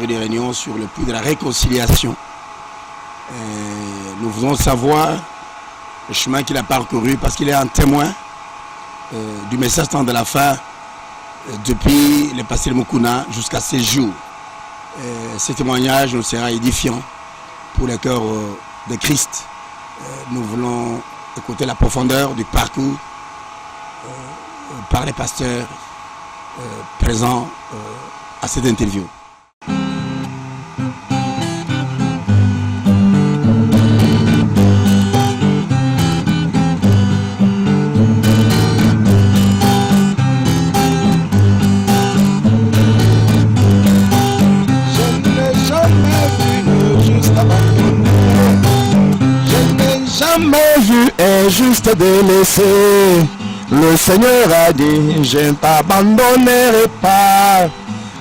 Des réunions sur le puits de la réconciliation. Nous voulons savoir le chemin qu'il a parcouru parce qu'il est un témoin du message temps de la fin depuis le passé de Mukuna jusqu'à ces jours. Ce témoignage nous sera édifiant pour le cœur de Christ. Nous voulons écouter la profondeur du parcours par les pasteurs présents à cette interview. Vu est juste délaissé. Le Seigneur a dit, je ne t'abandonnerai pas.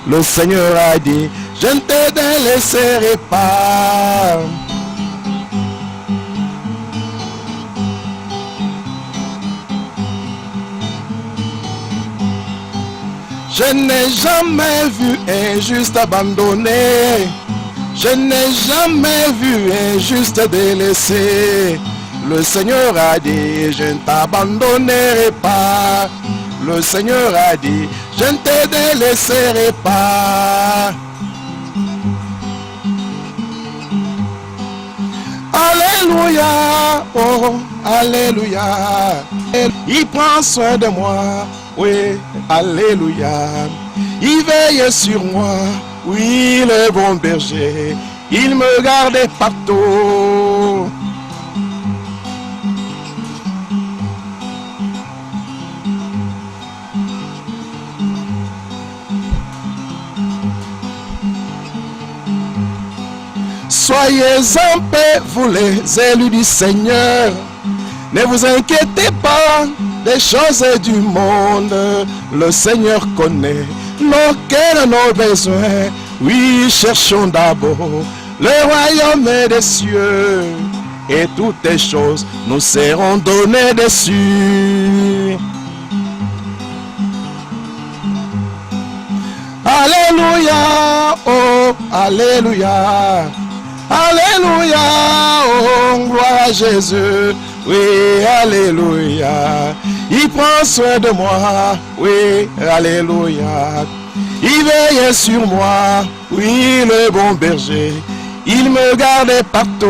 Le Seigneur a dit, je ne te délaisserai pas. Je n'ai jamais vu un juste abandonné. Je n'ai jamais vu un juste délaissé. Le Seigneur a dit, je ne t'abandonnerai pas. Le Seigneur a dit, je ne te délaisserai pas. Alléluia, oh, alléluia. Il prend soin de moi, oui, alléluia. Il veille sur moi, oui, le bon berger. Il me garde partout. Soyez en paix, vous les élus du Seigneur. Ne vous inquiétez pas des choses du monde. Le Seigneur connaît nos cœurs, nos besoins. Oui, cherchons d'abord le royaume des cieux. Et toutes les choses nous seront données dessus. Alléluia, oh, alléluia. Alléluia, oh, gloire à Jésus, oui, alléluia. Il prend soin de moi, oui, alléluia. Il veille sur moi, oui, le bon berger. Il me garde partout.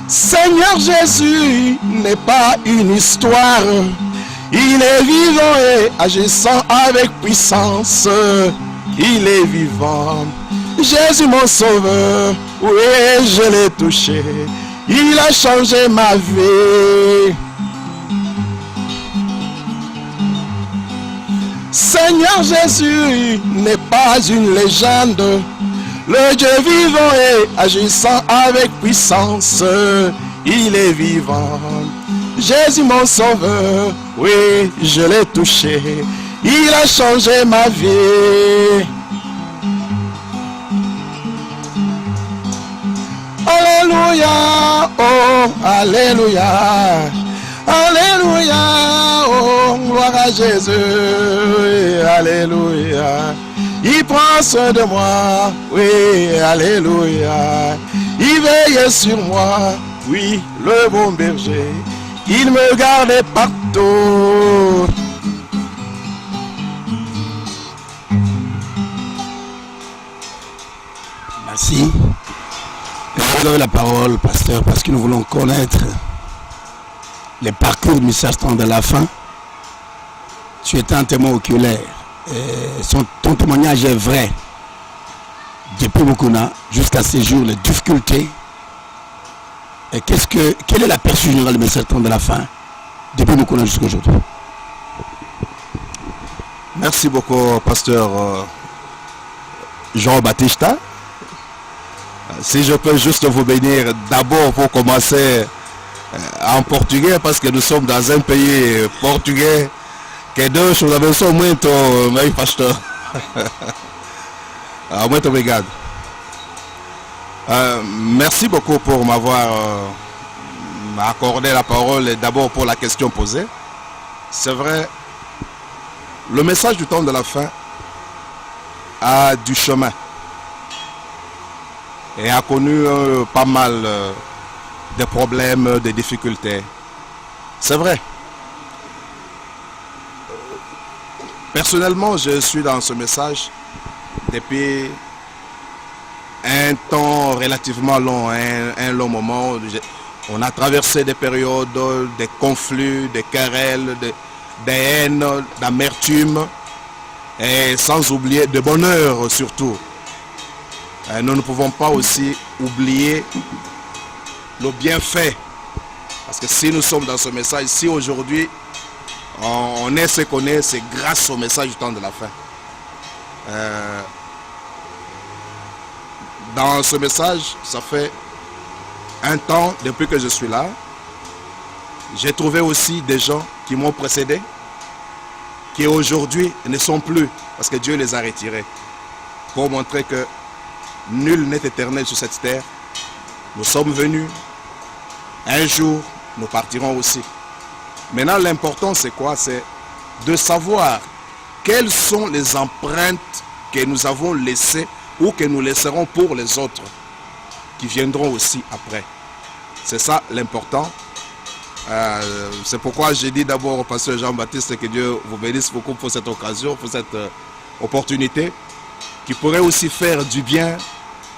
Seigneur Jésus n'est pas une histoire. Il est vivant et agissant avec puissance. Il est vivant. Jésus mon sauveur, oui, je l'ai touché. Il a changé ma vie. Seigneur Jésus n'est pas une légende. Le Dieu vivant et agissant avec puissance. Il est vivant. Jésus mon sauveur, oui, je l'ai touché. Il a changé ma vie. Alléluia, oh, alléluia. Alléluia, oh, gloire à Jésus. Alléluia. Il prend soin de moi, oui, alléluia. Il veille sur moi, oui, le bon berger. Il me garde partout. Merci. Vous avez la parole, pasteur, parce que nous voulons connaître les parcours du message temps de la fin. Tu es un témoin oculaire. Ton témoignage est vrai. depuis Mukuna jusqu'à ces jours, les difficultés. Et quel est l'aperçu général du message de la fin depuis Mukuna jusqu'à aujourd'hui? Merci beaucoup, pasteur Jean-Baptiste. Si je peux juste vous bénir, d'abord pour commencer en portugais, parce que nous sommes dans un pays portugais. Que Deus nos abençoe muito, meu pasteur. Muito obrigado. Merci beaucoup pour m'avoir accordé la parole et d'abord pour la question posée. C'est vrai, le message du temps de la fin a du chemin et a connu pas mal de problèmes, de difficultés. C'est vrai. Personnellement, je suis dans ce message depuis un temps relativement long, un long moment. On a traversé des périodes, des conflits, des querelles, des haines, d'amertume, et sans oublier de bonheur surtout. Nous ne pouvons pas aussi oublier le bienfait. Parce que si nous sommes dans ce message, si aujourd'hui on est ce qu'on est, c'est grâce au message du temps de la fin. Dans ce message, ça fait un temps depuis que je suis là. J'ai trouvé aussi des gens qui m'ont précédé, qui aujourd'hui ne sont plus, parce que Dieu les a retirés, pour montrer que nul n'est éternel sur cette terre. Nous sommes venus, un jour nous partirons aussi. Maintenant, l'important, c'est quoi? C'est de savoir quelles sont les empreintes que nous avons laissées ou que nous laisserons pour les autres qui viendront aussi après. C'est ça l'important. C'est pourquoi j'ai dit d'abord au pasteur Jean-Baptiste que Dieu vous bénisse beaucoup pour cette occasion, pour cette opportunité qui pourrait aussi faire du bien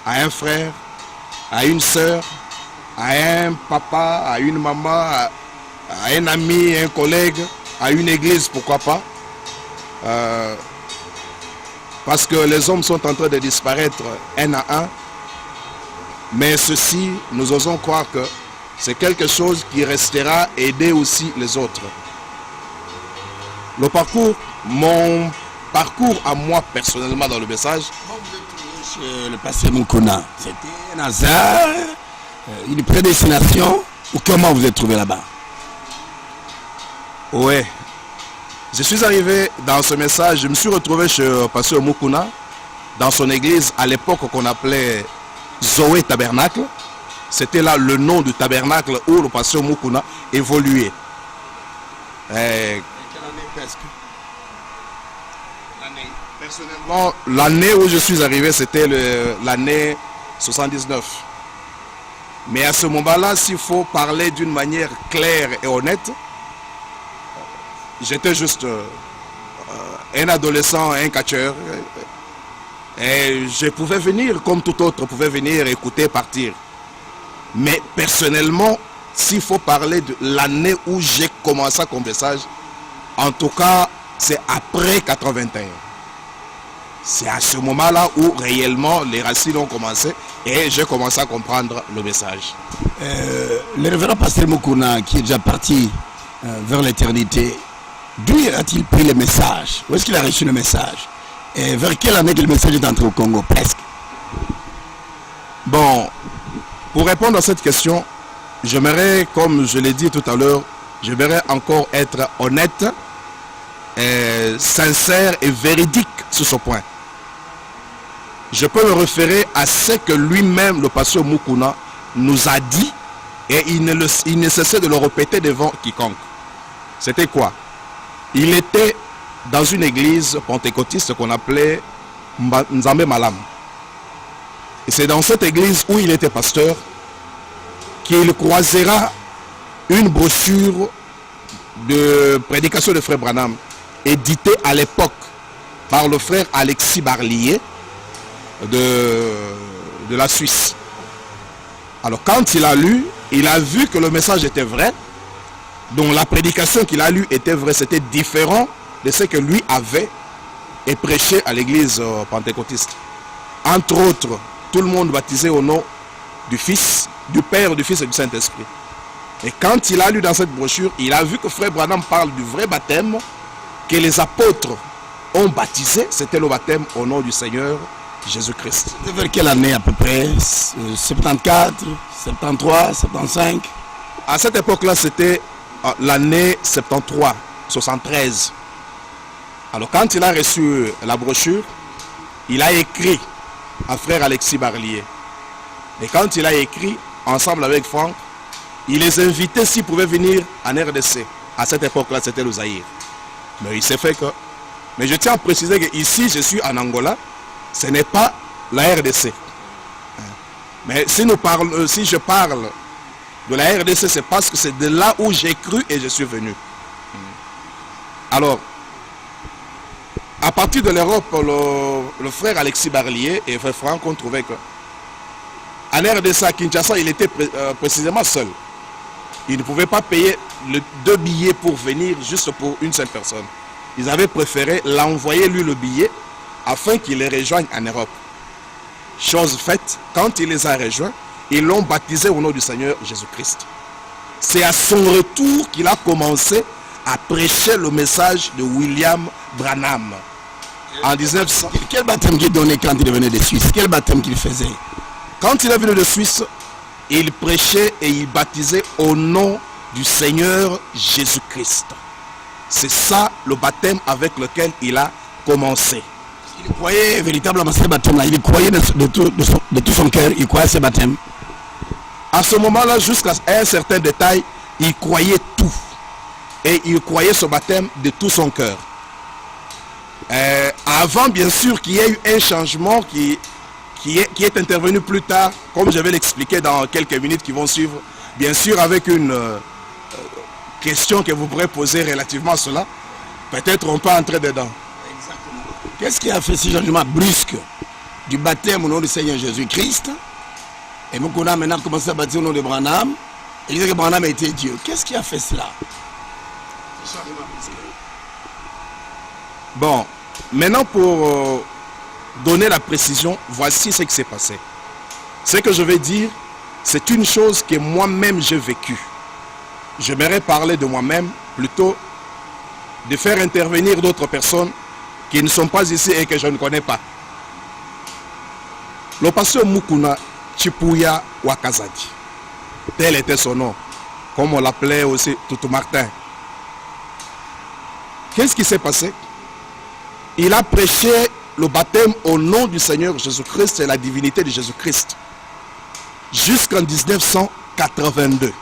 à un frère, à une sœur, à un papa, à une maman, à un ami, un collègue, à une église, pourquoi pas. Parce que les hommes sont en train de disparaître un à un. Mais ceci, nous osons croire que c'est quelque chose qui restera aider aussi les autres. Mon parcours à moi personnellement dans le message. Le pasteur Mukuna, c'était un hasard, une prédestination, ou comment vous êtes trouvé là-bas? Oui, je suis arrivé dans ce message, je me suis retrouvé chez pasteur Mukuna, dans son église à l'époque qu'on appelait Zoé Tabernacle. C'était là le nom du tabernacle où le pasteur Mukuna évoluait. Personnellement, l'année où je suis arrivé, c'était l'année 79. Mais à ce moment-là, s'il faut parler d'une manière claire et honnête, j'étais juste un adolescent, un catcheur. Et je pouvais venir comme tout autre, pouvait venir, écouter, partir. Mais personnellement, s'il faut parler de l'année où j'ai commencé comme message, en tout cas, c'est après 81. C'est à ce moment-là où réellement les racines ont commencé et j'ai commencé à comprendre le message. Le révérend pasteur Mukuna, qui est déjà parti vers l'éternité, d'où a-t-il pris le message? Où est-ce qu'il a reçu le message? Et vers quelle année que le message est entré au Congo? Presque. Bon, pour répondre à cette question, j'aimerais, comme je l'ai dit tout à l'heure, j'aimerais encore être honnête, sincère et véridique sur ce point. Je peux me référer à ce que lui-même, le pasteur Mukuna, nous a dit et il ne cessait de le répéter devant quiconque. C'était quoi? Il était dans une église pentecôtiste qu'on appelait Nzambe Malam. Et c'est dans cette église où il était pasteur qu'il croisera une brochure de prédication de frère Branham, éditée à l'époque par le frère Alexis Barlier de la Suisse. Alors quand il a lu, il a vu que le message était vrai, donc la prédication qu'il a lue était vraie, c'était différent de ce que lui avait et prêché à l'église pentecôtiste. entre autres, tout le monde baptisé au nom du Fils, du Père, du Fils et du Saint-Esprit. Et quand il a lu dans cette brochure, il a vu que Frère Branham parle du vrai baptême que les apôtres ont baptisé. C'était le baptême au nom du Seigneur Jésus-Christ. C'était vers quelle année à peu près? 74, 73, 75? À cette époque-là, c'était l'année 73, 73. Alors quand il a reçu la brochure, il a écrit à Frère Alexis Barlier. Et quand il a écrit, ensemble avec Franck, il les invitait s'ils pouvaient venir en RDC. À cette époque-là, c'était le Zaïre. Mais il s'est fait que... Mais je tiens à préciser que ici, je suis en Angola. Ce n'est pas la RDC. Mais si je parle de la RDC, c'est parce que c'est de là où j'ai cru et je suis venu. Alors, à partir de l'Europe, le frère Alexis Barlier et frère Franck ont trouvé que en RDC à Kinshasa, il était précisément seul. Il ne pouvait pas payer 2 billets pour venir juste pour une seule personne. Ils avaient préféré l'envoyer lui le billet afin qu'il les rejoigne en Europe. Chose faite, quand il les a rejoints, ils l'ont baptisé au nom du Seigneur Jésus-Christ. C'est à son retour qu'il a commencé à prêcher le message de William Branham. En 1900. Quel baptême qu'il donnait quand il venait de Suisse? Quel baptême qu'il faisait? Quand il est venu de Suisse, il prêchait et il baptisait au nom du Seigneur Jésus-Christ. C'est ça le baptême avec lequel il a commencé. Il croyait véritablement à ce baptême-là. Il croyait de tout son cœur. Il croyait à ce baptême. À ce moment-là, jusqu'à un certain détail, il croyait tout. Et il croyait ce baptême de tout son cœur. Avant, bien sûr, qu'il y ait eu un changement qui est intervenu plus tard, comme je vais l'expliquer dans quelques minutes qui vont suivre, bien sûr avec une question que vous pourrez poser relativement à cela. Peut-être on peut entrer dedans. Exactement. Qu'est-ce qui a fait ce changement brusque du baptême au nom du Seigneur Jésus-Christ? Et Mukuna a maintenant commencé à baptiser au nom de Branham. Et il disait que Branham était Dieu. Qu'est-ce qui a fait cela? Bon, maintenant pour donner la précision, voici ce qui s'est passé. Ce que je vais dire, c'est une chose que moi-même j'ai vécue. J'aimerais parler de moi-même, plutôt de faire intervenir d'autres personnes qui ne sont pas ici et que je ne connais pas. Le pasteur Mukuna Chipuya Wakazadi, tel était son nom, comme on l'appelait aussi Toutou Martin. Qu'est-ce qui s'est passé? Il a prêché le baptême au nom du Seigneur Jésus-Christ et la divinité de Jésus-Christ jusqu'en 1982.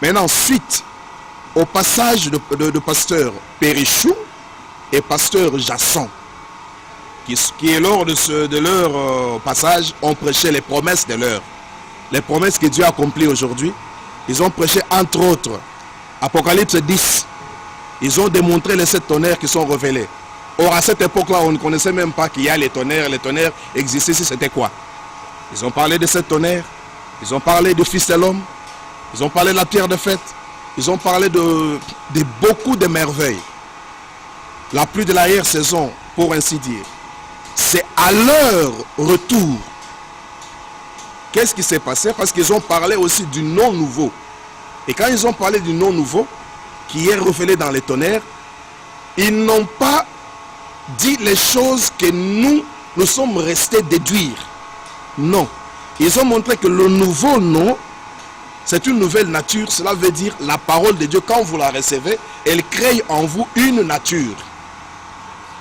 Maintenant, suite au passage de pasteur Périchou et pasteur Jasson, qui lors de leur passage ont prêché les promesses de l'heure. Les promesses que Dieu a accomplies aujourd'hui. Ils ont prêché entre autres Apocalypse 10. Ils ont démontré les 7 tonnerres qui sont révélés. Or, à cette époque-là, on ne connaissait même pas qu'il y a les tonnerres. Les tonnerres existaient, c'était quoi? Ils ont parlé de 7 tonnerres. Ils ont parlé du Fils de l'homme. Ils ont parlé de la pierre de fête. Ils ont parlé de beaucoup de merveilles. La pluie de l'arrière-saison, pour ainsi dire. C'est à leur retour. Qu'est-ce qui s'est passé? Parce qu'ils ont parlé aussi du nom nouveau. Et quand ils ont parlé du nom nouveau, qui est révélé dans les tonnerres, ils n'ont pas dit les choses que nous sommes restés déduire. Non. Ils ont montré que le nouveau nom, c'est une nouvelle nature. Cela veut dire la parole de Dieu, quand vous la recevez, elle crée en vous une nature.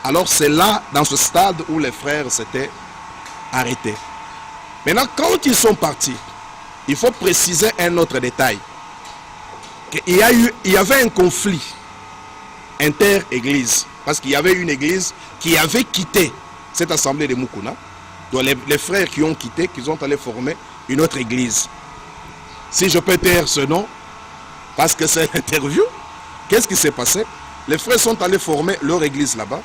Alors c'est là, dans ce stade, où les frères s'étaient arrêtés. Maintenant, quand ils sont partis, il faut préciser un autre détail. Il y avait un conflit inter-église. Parce qu'il y avait une église qui avait quitté cette assemblée de Mukuna. Donc les frères qui ont quitté, qui sont allés former une autre église. Si je peux taire ce nom, parce que c'est l'interview, qu'est-ce qui s'est passé? Les frères sont allés former leur église là-bas.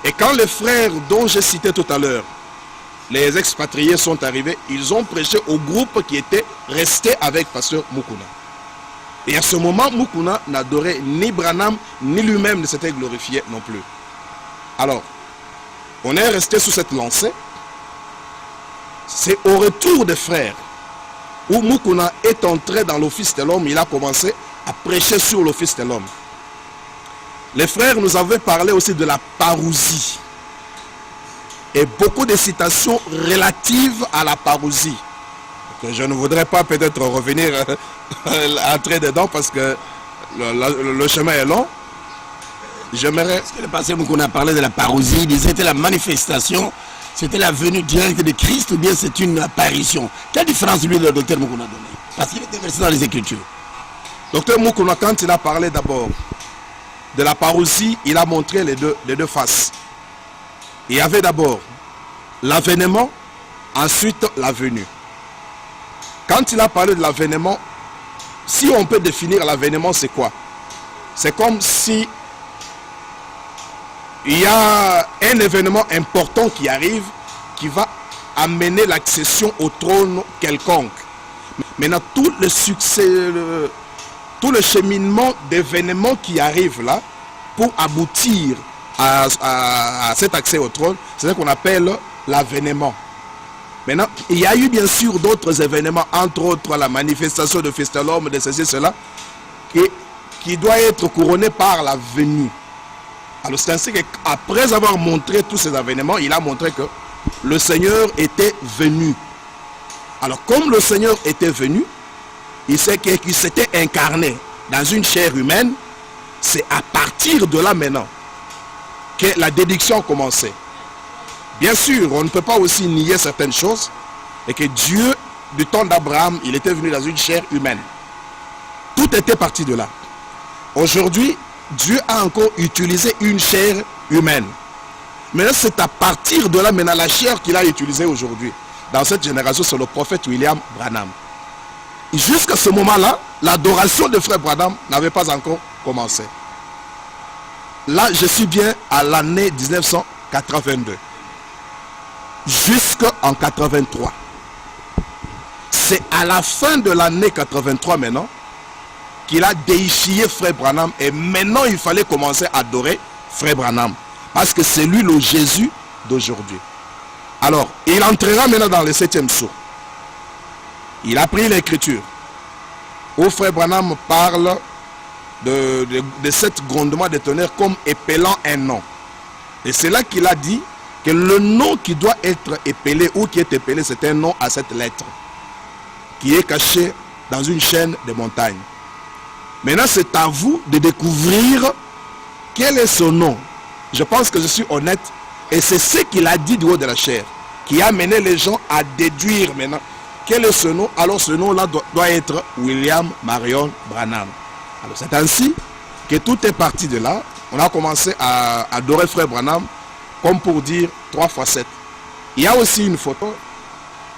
Et quand les frères dont j'ai cité tout à l'heure, les expatriés sont arrivés, ils ont prêché au groupe qui était resté avec pasteur Mukuna. Et à ce moment, Mukuna n'adorait ni Branham, ni lui-même ne s'était glorifié non plus. Alors, on est resté sous cette lancée. C'est au retour des frères où Mukuna est entré dans l'office de l'homme. Il a commencé à prêcher sur l'office de l'homme. Les frères nous avaient parlé aussi de la parousie. Et beaucoup de citations relatives à la parousie. Je ne voudrais pas peut-être revenir entrer dedans parce que le chemin est long. J'aimerais... Est-ce que le pasteur Mukuna a parlé de la parousie? Il disait que c'était la manifestation, c'était la venue directe de Christ ou bien c'est une apparition? Quelle différence lui le docteur Mukuna a donné? Parce qu'il était versé dans les Écritures. Docteur Mukuna, quand il a parlé d'abord de la parousie, il a montré les deux faces. Il y avait d'abord l'avènement, ensuite la venue. Quand il a parlé de l'avènement, si on peut définir l'avènement, c'est quoi? C'est comme si il y a un événement important qui arrive, qui va amener l'accession au trône quelconque. Maintenant, tout le succès, tout le cheminement d'événements qui arrivent là, pour aboutir à cet accès au trône, c'est ce qu'on appelle l'avènement. Maintenant, il y a eu bien sûr d'autres événements, entre autres la manifestation de Fils de l'homme, de ceci, cela, qui doit être couronné par la venue. Alors c'est ainsi qu'après avoir montré tous ces événements, il a montré que le Seigneur était venu. Alors comme le Seigneur était venu, il sait qu'il s'était incarné dans une chair humaine. C'est à partir de là maintenant que la déduction a commencé. Bien sûr, on ne peut pas aussi nier certaines choses, et que Dieu, du temps d'Abraham, il était venu dans une chair humaine. Tout était parti de là. Aujourd'hui, Dieu a encore utilisé une chair humaine. Maintenant, c'est à partir de là, maintenant, la chair qu'il a utilisée aujourd'hui, dans cette génération, c'est le prophète William Branham. Jusqu'à ce moment-là, l'adoration de frère Branham n'avait pas encore commencé. Là, je suis bien à l'année 1982. Jusqu'en 83. C'est à la fin de l'année 83 maintenant qu'il a déifié frère Branham, et maintenant il fallait commencer à adorer frère Branham parce que c'est lui le Jésus d'aujourd'hui. Alors, il entrera maintenant dans le 7e sceau. Il a pris l'écriture où frère Branham parle de 7 grondements de tonnerre comme épelant un nom. Et c'est là qu'il a dit que le nom qui doit être épelé ou qui est épelé, c'est un nom à cette lettre qui est caché dans une chaîne de montagnes. Maintenant, c'est à vous de découvrir quel est son nom. Je pense que je suis honnête, et c'est ce qu'il a dit du haut de la chair qui a amené les gens à déduire maintenant quel est ce nom. Alors ce nom-là doit être William Marion Branham. Alors c'est ainsi que tout est parti de là. On a commencé à adorer frère Branham, comme pour dire 3 fois 7. Il y a aussi une photo,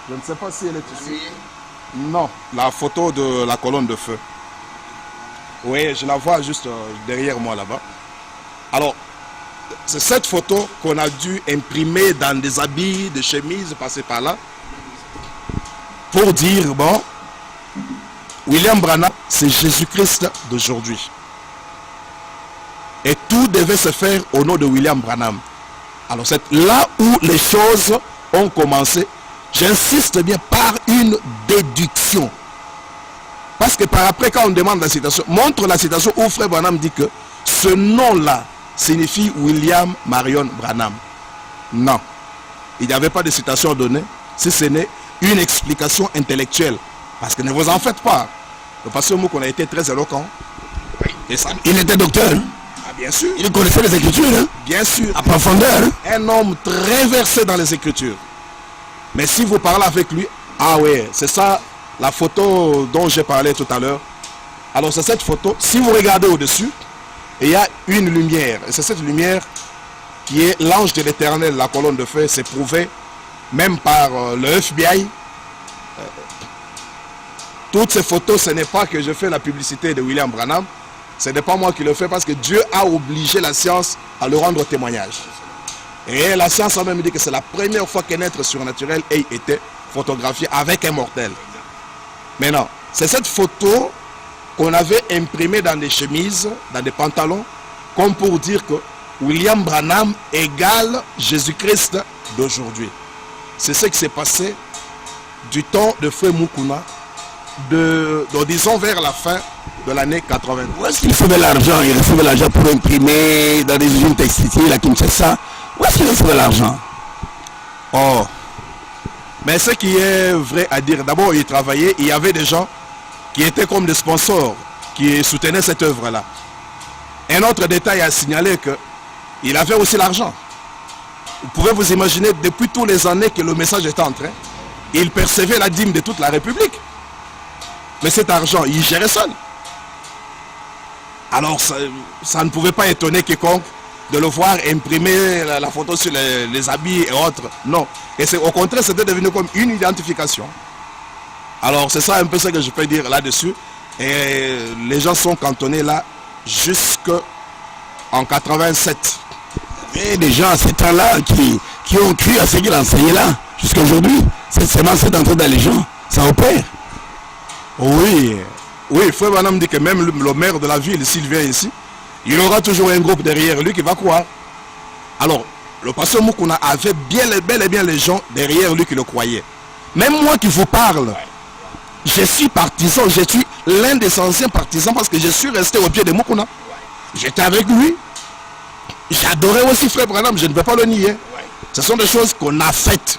je ne sais pas si elle est ici. Non, la photo de la colonne de feu. Oui, je la vois juste derrière moi là-bas. Alors, c'est cette photo qu'on a dû imprimer dans des habits, des chemises, passer par là, pour dire, bon, William Branham, c'est Jésus-Christ d'aujourd'hui. Et tout devait se faire au nom de William Branham. Alors c'est là où les choses ont commencé. J'insiste bien, par une déduction. Parce que par après, quand on demande la citation, montre la citation où frère Branham dit que ce nom-là signifie William Marion Branham. Non. Il n'y avait pas de citation donnée, si ce n'est une explication intellectuelle. Parce que ne vous en faites pas. Le pasteur Mouk, on a été très éloquent. Et ça, il était docteur. Hein? Ah, bien sûr. Il connaissait les Écritures. Hein? Bien sûr. À profondeur. Hein? Un homme très versé dans les Écritures. Mais si vous parlez avec lui, ah oui, c'est ça la photo dont j'ai parlé tout à l'heure. Alors c'est cette photo, si vous regardez au-dessus, il y a une lumière. Et c'est cette lumière qui est l'ange de l'Éternel, la colonne de feu. C'est prouvé même par le FBI. Toutes ces photos, ce n'est pas que je fais la publicité de William Branham. Ce n'est pas moi qui le fais parce que Dieu a obligé la science à le rendre témoignage. Et la science a même dit que c'est la première fois qu'un être surnaturel ait été photographié avec un mortel. Maintenant, c'est cette photo qu'on avait imprimée dans des chemises, dans des pantalons, comme pour dire que William Branham égale Jésus-Christ d'aujourd'hui. C'est ce qui s'est passé du temps de Frère Mukuna, disons vers la fin de l'année 80. Où est-ce qu'il faut de l'argent? Il faut de l'argent pour imprimer dans des usines textiles à Kinshasa. Où est-ce qu'il faut de l'argent? Oh, mais ce qui est vrai à dire, d'abord il travaillait, il y avait des gens qui étaient comme des sponsors qui soutenaient cette œuvre-là. Un autre détail à signaler que il avait aussi l'argent. Vous pouvez vous imaginer, depuis toutes les années que le message était en train, il percevait la dîme de toute la République. Mais cet argent, il gérait seul. Alors ça ne pouvait pas étonner quiconque de le voir imprimer la photo sur les habits et autres. Non. Et au contraire, c'était devenu comme une identification. Alors c'est ça un peu ce que je peux dire là-dessus. Et les gens sont cantonnés là jusqu'en 87. Et des gens à ce temps-là qui ont cru à ce qu'il enseignait là, jusqu'à aujourd'hui. C'est seulement cette entrée dans les gens. Ça opère. Oui. Oui, Frère Branham dit que même le maire de la ville, s'il vient ici, il aura toujours un groupe derrière lui qui va croire. Alors, le pasteur Mukuna avait bel et bien les gens derrière lui qui le croyaient. Même moi qui vous parle, je suis partisan, je suis l'un des anciens partisans parce que je suis resté au pied de Mukuna. J'étais avec lui. J'adorais aussi Frère Branham, je ne vais pas le nier. Ce sont des choses qu'on a faites.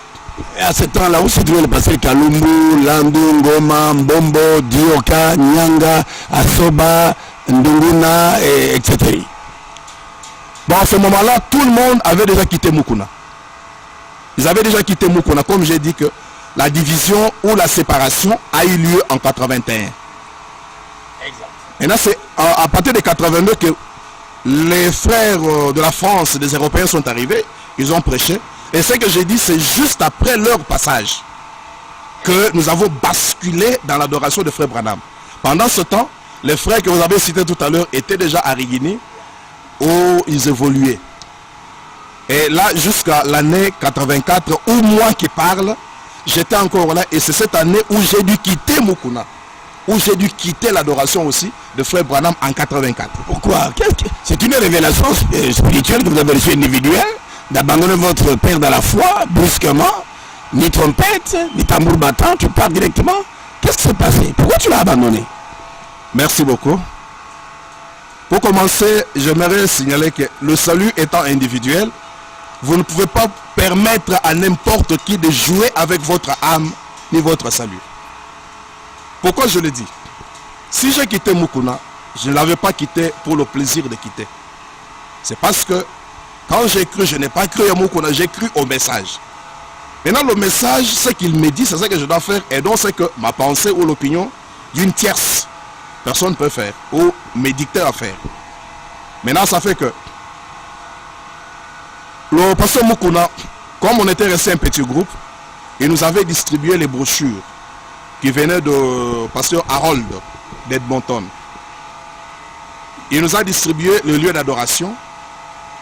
Et à ce temps-là, où se trouvait le pasteur Kalumbu, Landu, Ngoma, Mbombo, Dioka, Nyanga, Asoba, Ndunguna, etc. Bon, à ce moment-là, tout le monde avait déjà quitté Mukuna. Ils avaient déjà quitté Mukuna, comme j'ai dit que la division ou la séparation a eu lieu en 81. Exact. Maintenant, c'est à partir de 82 que les frères de la France, des Européens sont arrivés, ils ont prêché. Et ce que j'ai dit, c'est juste après leur passage que nous avons basculé dans l'adoration de Frère Branham. Pendant ce temps, les frères que vous avez cités tout à l'heure étaient déjà à Rigini, où ils évoluaient. Et là, jusqu'à l'année 84, où moi qui parle, j'étais encore là. Et c'est cette année où j'ai dû quitter Mukuna, où j'ai dû quitter l'adoration aussi de Frère Branham en 84. Pourquoi? C'est une révélation spirituelle que vous avez reçue individuelle, d'abandonner votre père dans la foi, brusquement, ni trompette, ni tambour battant, tu pars directement. Qu'est-ce qui s'est passé? Pourquoi tu l'as abandonné? Merci beaucoup. Pour commencer, j'aimerais signaler que le salut étant individuel, vous ne pouvez pas permettre à n'importe qui de jouer avec votre âme ni votre salut. Pourquoi je le dis? Si j'ai quitté Mukuna, je ne l'avais pas quitté pour le plaisir de quitter. C'est parce que quand j'ai cru, je n'ai pas cru à Mukuna, j'ai cru au message. Maintenant, le message, ce qu'il me dit, c'est ce que je dois faire. Et donc, c'est que ma pensée ou l'opinion d'une tierce personne ne peut faire ou me dicter à faire. Maintenant, ça fait que le pasteur Mukuna, comme on était resté un petit groupe, il nous avait distribué les brochures qui venaient de pasteur Harold d'Edmonton. Il nous a distribué le lieu d'adoration.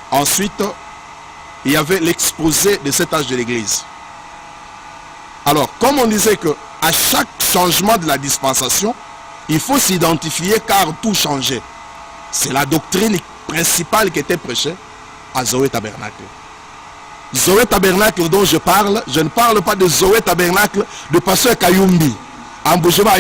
Ensuite, il y avait l'exposé de cet âge de l'église. Alors, comme on disait que à chaque changement de la dispensation, il faut s'identifier car tout changeait. C'est la doctrine principale qui était prêchée à Zoé Tabernacle. Zoé Tabernacle dont je parle, je ne parle pas de Zoé Tabernacle de pasteur Kayumbi.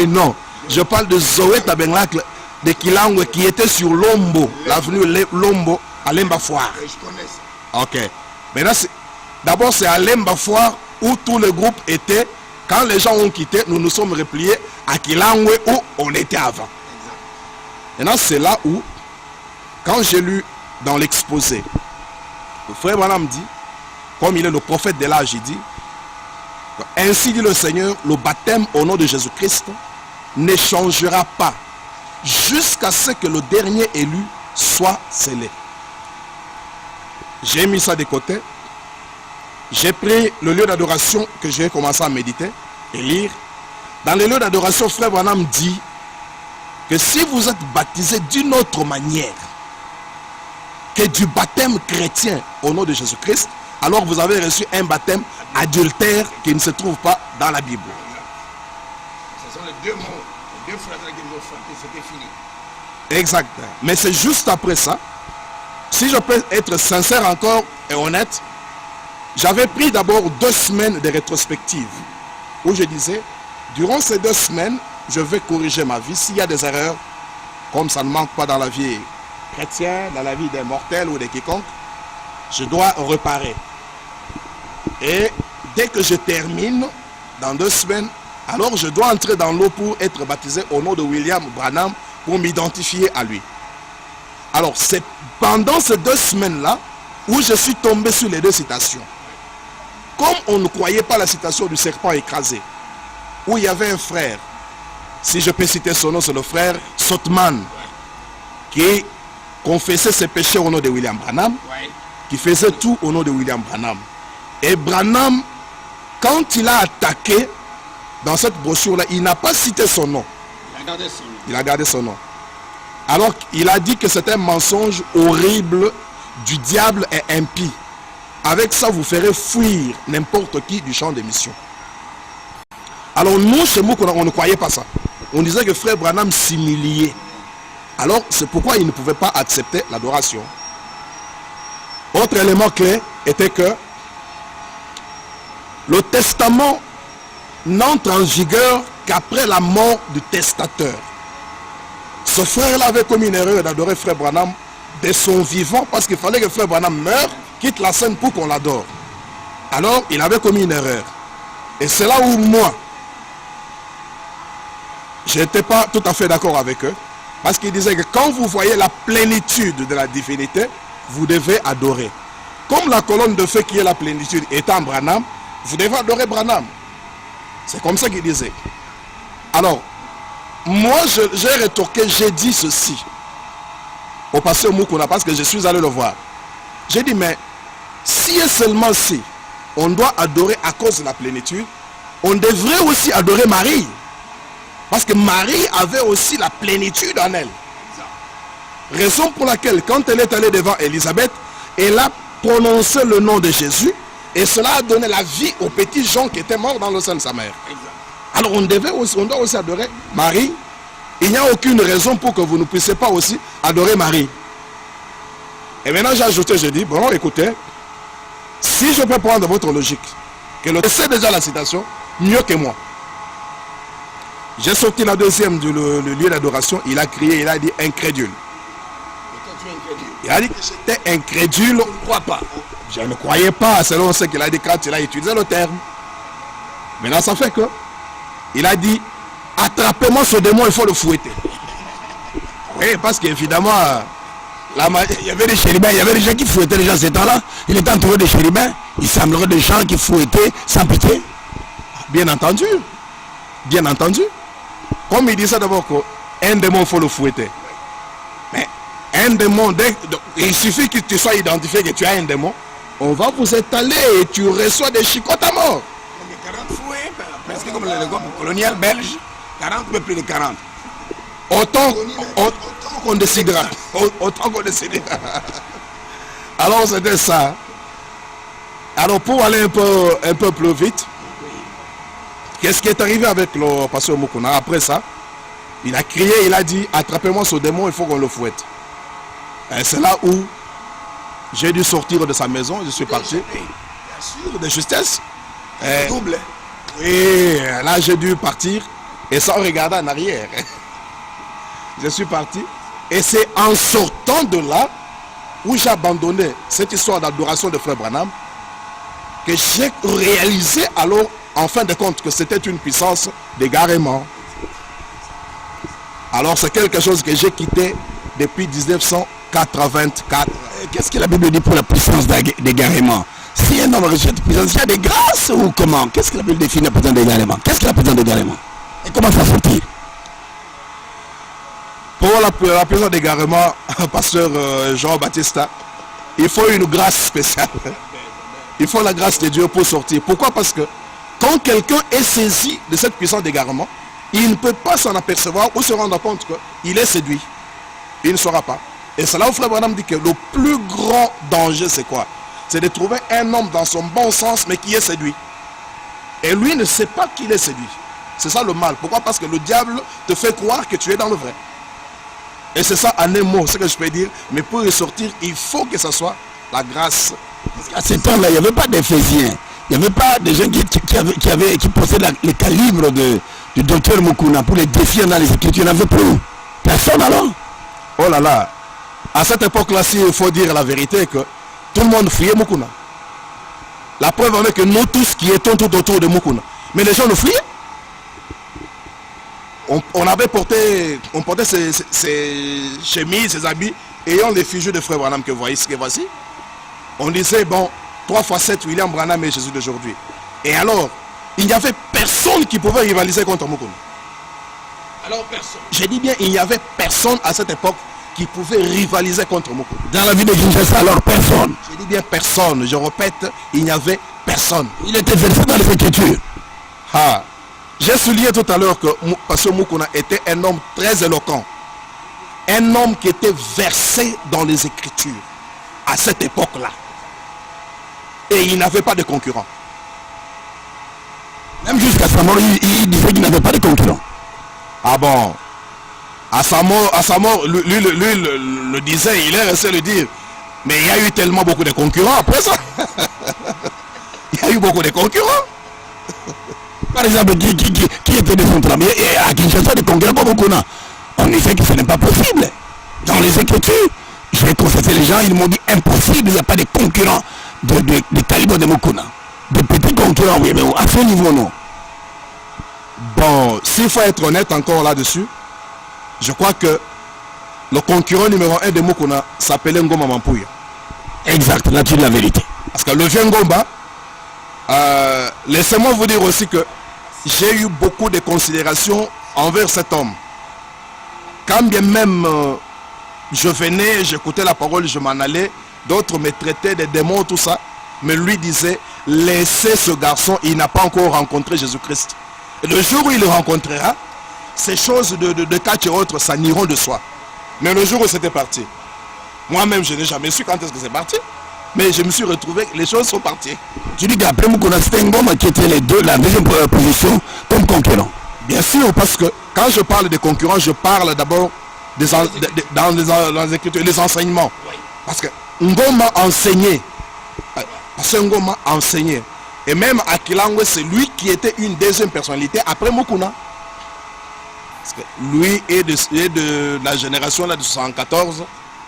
Non, je parle de Zoé Tabernacle de Kilangwe qui était sur Lombo, l'avenue Lombo à Lemba Foire. Je connais ça. Ok. Maintenant, d'abord c'est à Lemba Foire où tout le groupe était. Quand les gens ont quitté, nous nous sommes repliés à Kilangwe où on était avant. Maintenant, c'est là où, quand j'ai lu dans l'exposé, le frère Branham dit, comme il est le prophète de l'âge, il dit, ainsi dit le Seigneur, le baptême au nom de Jésus-Christ ne changera pas jusqu'à ce que le dernier élu soit scellé. J'ai mis ça de côté. J'ai pris le lieu d'adoration que j'ai commencé à méditer et lire. Dans le lieu d'adoration, frère Branham dit que si vous êtes baptisé d'une autre manière que du baptême chrétien au nom de Jésus-Christ, alors vous avez reçu un baptême adultère qui ne se trouve pas dans la Bible. Ce sont les deux mots, les deux phrases qui nous ont frappé, c'était fini. Exact. Mais c'est juste après ça si je peux être sincère encore et honnête, j'avais pris d'abord 2 semaines de rétrospective où je disais, durant ces 2 semaines, je vais corriger ma vie. S'il y a des erreurs, comme ça ne manque pas dans la vie chrétienne, dans la vie des mortels ou de quiconque, je dois réparer. Et dès que je termine, dans 2 semaines, alors je dois entrer dans l'eau pour être baptisé au nom de William Branham pour m'identifier à lui. Alors c'est pendant ces 2 semaines-là où je suis tombé sur les 2 citations. Comme on ne croyait pas la citation du serpent écrasé, où il y avait un frère, si je peux citer son nom, c'est le frère Sotman, qui confessait ses péchés au nom de William Branham, qui faisait tout au nom de William Branham. Et Branham, quand il a attaqué dans cette brochure-là, il n'a pas cité son nom. Il a gardé son nom. Alors il a dit que c'est un mensonge horrible du diable et impie. Avec ça, vous ferez fuir n'importe qui du champ d'émission. Alors nous, chez nous, on ne croyait pas ça. On disait que frère Branham s'humiliait. Alors c'est pourquoi il ne pouvait pas accepter l'adoration. Autre élément clé était que le testament n'entre en vigueur qu'après la mort du testateur. Ce frère-là avait commis une erreur d'adorer frère Branham de son vivant, parce qu'il fallait que frère Branham meure, quitte la scène pour qu'on l'adore. Alors il avait commis une erreur. Et c'est là où moi, je n'étais pas tout à fait d'accord avec eux, parce qu'ils disaient que quand vous voyez la plénitude de la divinité, vous devez adorer. Comme la colonne de feu qui est la plénitude étant Branham, vous devez adorer Branham. C'est comme ça qu'ils disaient. Alors, moi j'ai rétorqué, j'ai dit ceci au pasteur Mukuna, parce que je suis allé le voir. J'ai dit, mais si et seulement si on doit adorer à cause de la plénitude, on devrait aussi adorer Marie. Parce que Marie avait aussi la plénitude en elle. Raison pour laquelle, quand elle est allée devant Élisabeth, elle a prononcé le nom de Jésus, et cela a donné la vie au petit Jean qui était mort dans le sein de sa mère. Alors on doit aussi adorer Marie. Il n'y a aucune raison pour que vous ne puissiez pas aussi adorer Marie. Et maintenant j'ai ajouté, j'ai dit, bon écoutez, si je peux prendre votre logique, que le c'est déjà la citation, mieux que moi. J'ai sorti la deuxième du lieu d'adoration, il a crié, il a dit incrédule. Il a dit que j'étais incrédule, on ne croit pas. Je ne croyais pas, selon ce qu'il a dit quand il a utilisé le terme. Maintenant ça fait que, il a dit, attrapez-moi ce démon, il faut le fouetter. Oui, parce qu'évidemment, il y avait des chérubins, il y avait des gens qui fouettaient les gens ces temps-là. Il était entouré de chérubins, il semblerait des gens qui fouettaient sans pitié. Bien entendu. Bien entendu. Comme il disait d'abord qu'un démon, il faut le fouetter. Mais un démon, il suffit que tu sois identifié que tu as un démon, on va vous étaler et tu reçois des chicottes à mort. 40 fouets, presque comme le colonial belge, 40 mais plus de 40. Autant qu'on décidera. Autant qu'on décidera. Alors c'était ça. Alors pour aller un peu plus vite, qu'est-ce qui est arrivé avec le pasteur Mukuna? Après ça, il a crié, il a dit, attrapez-moi ce démon, il faut qu'on le fouette. Et c'est là où j'ai dû sortir de sa maison, je suis parti. Bien sûr, de justesse. Double. Et là j'ai dû partir et sans regarder en arrière. Je suis parti et c'est en sortant de là où j'ai abandonné cette histoire d'adoration de frère Branham que j'ai réalisé alors en fin de compte que c'était une puissance d'égarement. Alors c'est quelque chose que j'ai quitté depuis 1984. Qu'est-ce que la Bible dit pour la puissance d'égarement? Si un homme rejette puissance, il y a des grâces ou comment? Qu'est-ce que la Bible définit la puissance d'égarement? Qu'est-ce que la puissance d'égarement? Et comment ça faut-il? Pour la puissance d'égarement, pasteur Jean-Baptiste, il faut une grâce spéciale. Il faut la grâce de Dieu pour sortir. Pourquoi? Parce que quand quelqu'un est saisi de cette puissance d'égarement, il ne peut pas s'en apercevoir ou se rendre compte qu'il est séduit. Il ne saura pas. Et c'est là où frère Branham dit que le plus grand danger c'est quoi? C'est de trouver un homme dans son bon sens mais qui est séduit. Et lui ne sait pas qu'il est séduit. C'est ça le mal. Pourquoi? Parce que le diable te fait croire que tu es dans le vrai. Et c'est ça en un mot, ce que je peux dire. Mais pour y sortir, il faut que ce soit la grâce. À ce temps-là, il n'y avait pas d'Éphésiens. Il n'y avait pas de gens qui possédaient le calibre du docteur Mukuna pour les défier dans les Écritures. Il n'y en avait plus. Personne alors. Oh là là. À cette époque-là, il faut dire la vérité, que tout le monde fuyait Mukuna. La preuve en est que nous tous qui étions tout autour de Mukuna. Mais les gens nous fuyaient. On portait ces chemises, ces habits, ayant les figures de Frère Branham que voici. On disait, bon, 3 x 7, William Branham et Jésus d'aujourd'hui. Et alors, il n'y avait personne qui pouvait rivaliser contre Mukuna. Alors personne. J'ai dit bien, il n'y avait personne à cette époque qui pouvait rivaliser contre Mukuna. Dans la vie de Kinshasa, alors personne. J'ai dit bien personne, je répète, il n'y avait personne. Il était versé dans les Écritures. Ah. J'ai souligné tout à l'heure que Pasteur Mukuna était un homme très éloquent. Un homme qui était versé dans les Écritures à cette époque-là. Et il n'avait pas de concurrent. Même jusqu'à sa mort, il disait qu'il n'avait pas de concurrent. Ah bon? À sa mort, lui le disait, il est resté le dire. Mais il y a eu tellement beaucoup de concurrents après ça. Il y a eu beaucoup de concurrents. Par exemple, qui était de son travail et à Kinshasa, des concurrents comme Mukuna. On disait que ce n'est pas possible. Dans les Écritures, j'ai constaté les gens, ils m'ont dit impossible, il n'y a pas de concurrents de calibre de Mukuna. De petits concurrents, oui, mais à ce niveau, non. Bon, s'il faut être honnête encore là-dessus, je crois que le concurrent numéro 1 de Mukuna s'appelait Ngoma Mampouya. Exact, là tu dis la vérité. Parce que le vieux Ngoma, laissez-moi vous dire aussi que j'ai eu beaucoup de considération envers cet homme. Quand bien même je venais, j'écoutais la parole, je m'en allais, d'autres me traitaient de démons, tout ça, mais lui disait, laissez ce garçon, il n'a pas encore rencontré Jésus-Christ. Et le jour où il le rencontrera, ces choses de catch et autres, ça n'iront de soi. Mais le jour où c'était parti, moi-même je n'ai jamais su quand est-ce que c'est parti, mais je me suis retrouvé, les choses sont parties. Tu dis qu'après Mukuna, c'était Ngoma qui était la deuxième position comme concurrent. Bien sûr, parce que quand je parle de concurrents, je parle d'abord dans les Écritures, les enseignements. Parce que Ngoma enseignait. Parce que Ngoma enseignait. Et même Akilangwe, c'est lui qui était une deuxième personnalité après Mukuna. Parce que lui est de la génération là, de 74.